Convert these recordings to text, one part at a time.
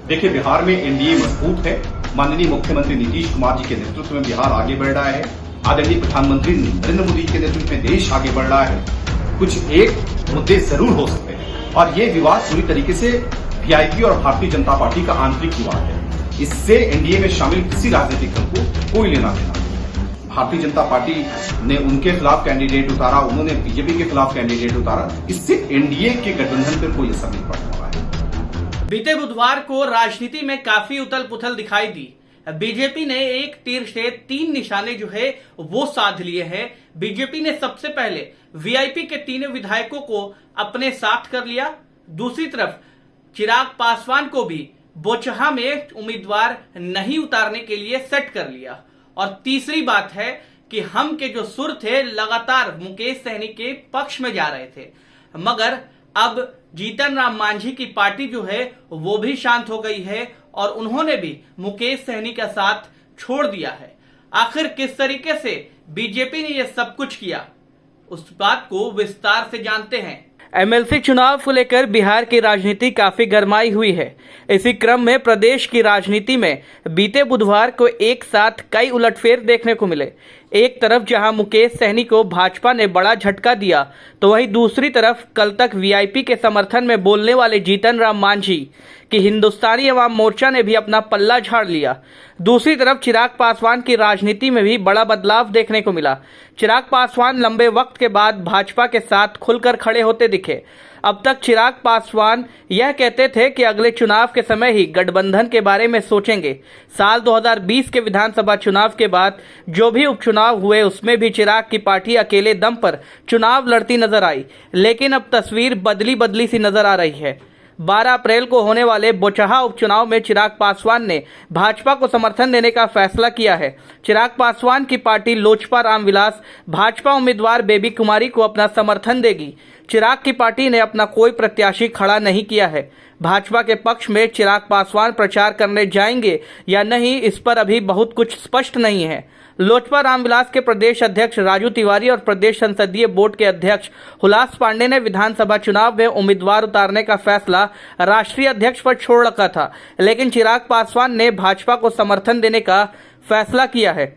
देखिए, बिहार में एनडीए मजबूत है। माननीय मुख्यमंत्री नीतीश कुमार जी के नेतृत्व में बिहार आगे बढ़ रहा है। आदरणीय प्रधानमंत्री नरेंद्र मोदी के नेतृत्व में देश आगे बढ़ रहा है। कुछ एक मुद्दे जरूर हो सकते हैं और ये विवाद पूरी तरीके से वीआईपी और भारतीय जनता पार्टी का आंतरिक विवाद है। इससे एनडीए में शामिल किसी राजनीतिक दल को कोई लेना देना नहीं है। भारतीय जनता पार्टी ने उनके खिलाफ कैंडिडेट उतारा, उन्होंने बीजेपी के खिलाफ कैंडिडेट उतारा। इससे एनडीए के गठबंधन पर कोई असर नहीं पड़ने वाला है। बीते बुधवार को राजनीति में काफी उथल पुथल दिखाई दी। बीजेपी ने एक तीर से 3 निशाने जो है वो साध लिए हैं। बीजेपी ने सबसे पहले वीआईपी के 3 विधायकों को अपने साथ कर लिया। दूसरी तरफ चिराग पासवान को भी बोचहा में उम्मीदवार नहीं उतारने के लिए सेट कर लिया। और तीसरी बात है कि हम के जो सुर थे लगातार मुकेश सहनी के पक्ष में जा रहे थे, मगर अब जीतन राम मांझी की पार्टी जो है वो भी शांत हो गई है और उन्होंने भी मुकेश सहनी का साथ छोड़ दिया है। आखिर किस तरीके से बीजेपी ने यह सब कुछ किया, उस बात को विस्तार से जानते हैं। एमएलसी चुनाव को लेकर बिहार की राजनीति काफी गरमाई हुई है। इसी क्रम में प्रदेश की राजनीति में बीते बुधवार को एक साथ कई उलटफेर देखने को मिले। एक तरफ जहां मुकेश सहनी को भाजपा ने बड़ा झटका दिया, तो वहीं दूसरी तरफ कल तक वीआईपी के समर्थन में बोलने वाले जीतन राम मांझी की हिंदुस्तानी अवाम मोर्चा ने भी अपना पल्ला झाड़ लिया। दूसरी तरफ चिराग पासवान की राजनीति में भी बड़ा बदलाव देखने को मिला। चिराग पासवान लंबे वक्त के बाद भाजपा के साथ खुलकर खड़े होते दिखे। अब तक चिराग पासवान यह कहते थे कि अगले चुनाव के समय ही गठबंधन के बारे में सोचेंगे। साल 2020 के विधानसभा चुनाव के बाद जो भी उपचुनाव हुए उसमें भी चिराग की पार्टी अकेले दम पर चुनाव लड़ती नजर आई, लेकिन अब तस्वीर बदली सी नजर आ रही है। 12 अप्रैल को होने वाले बोचहा उपचुनाव में चिराग पासवान ने भाजपा को समर्थन देने का फैसला किया है। चिराग पासवान की पार्टी लोजपा रामविलास भाजपा उम्मीदवार बेबी कुमारी को अपना समर्थन देगी। चिराग की पार्टी ने अपना कोई प्रत्याशी खड़ा नहीं किया है। भाजपा के पक्ष में चिराग पासवान प्रचार करने जाएंगे या नहीं, इस पर अभी बहुत कुछ स्पष्ट नहीं है। लोजपा रामविलास के प्रदेश अध्यक्ष राजू तिवारी और प्रदेश संसदीय बोर्ड के अध्यक्ष हुलास पांडे ने विधानसभा चुनाव में उम्मीदवार उतारने का फैसला राष्ट्रीय अध्यक्ष पर छोड़ रखा था, लेकिन चिराग पासवान ने भाजपा को समर्थन देने का फैसला किया है।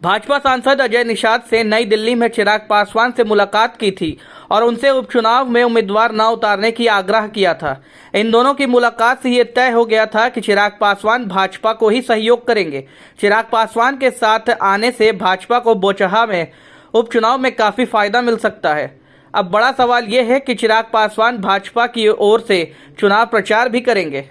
भाजपा सांसद अजय निषाद से नई दिल्ली में चिराग पासवान से मुलाकात की थी और उनसे उपचुनाव में उम्मीदवार न उतारने की आग्रह किया था। इन दोनों की मुलाकात से ये तय हो गया था कि चिराग पासवान भाजपा को ही सहयोग करेंगे। चिराग पासवान के साथ आने से भाजपा को बोचहा में उपचुनाव में काफी फायदा मिल सकता है। अब बड़ा सवाल यह है कि चिराग पासवान भाजपा की ओर से चुनाव प्रचार भी करेंगे।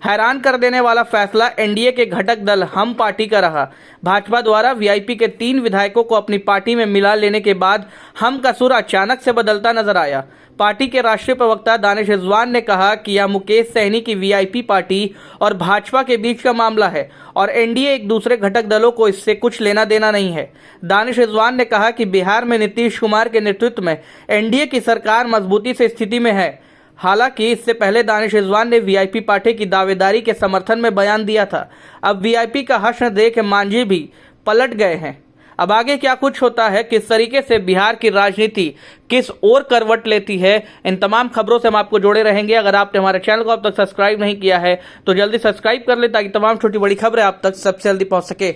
हैरान कर देने वाला फैसला एनडीए के घटक दल हम पार्टी का रहा। भाजपा द्वारा वीआईपी के 3 विधायकों को अपनी पार्टी में मिला लेने के बाद हम का सुर अचानक से बदलता नजर आया। पार्टी के राष्ट्रीय प्रवक्ता दानिश रिजवान ने कहा कि यह मुकेश सहनी की वीआईपी पार्टी और भाजपा के बीच का मामला है और एनडीए एक दूसरे घटक दलों को इससे कुछ लेना देना नहीं है। दानिश रिजवान ने कहा कि बिहार में नीतीश कुमार के नेतृत्व में एनडीए की सरकार मजबूती से स्थिति में है। हालांकि इससे पहले दानिश रिजवान ने वीआईपी पार्टी की दावेदारी के समर्थन में बयान दिया था। अब वीआईपी का हश्र देख मांझी भी पलट गए हैं। अब आगे क्या कुछ होता है, किस तरीके से बिहार की राजनीति किस ओर करवट लेती है, इन तमाम खबरों से हम आपको जोड़े रहेंगे। अगर आपने हमारे चैनल को अब तक सब्सक्राइब नहीं किया है तो जल्दी सब्सक्राइब कर ले ताकि तमाम छोटी बड़ी खबरें आप तक सबसे जल्दी पहुंच सके।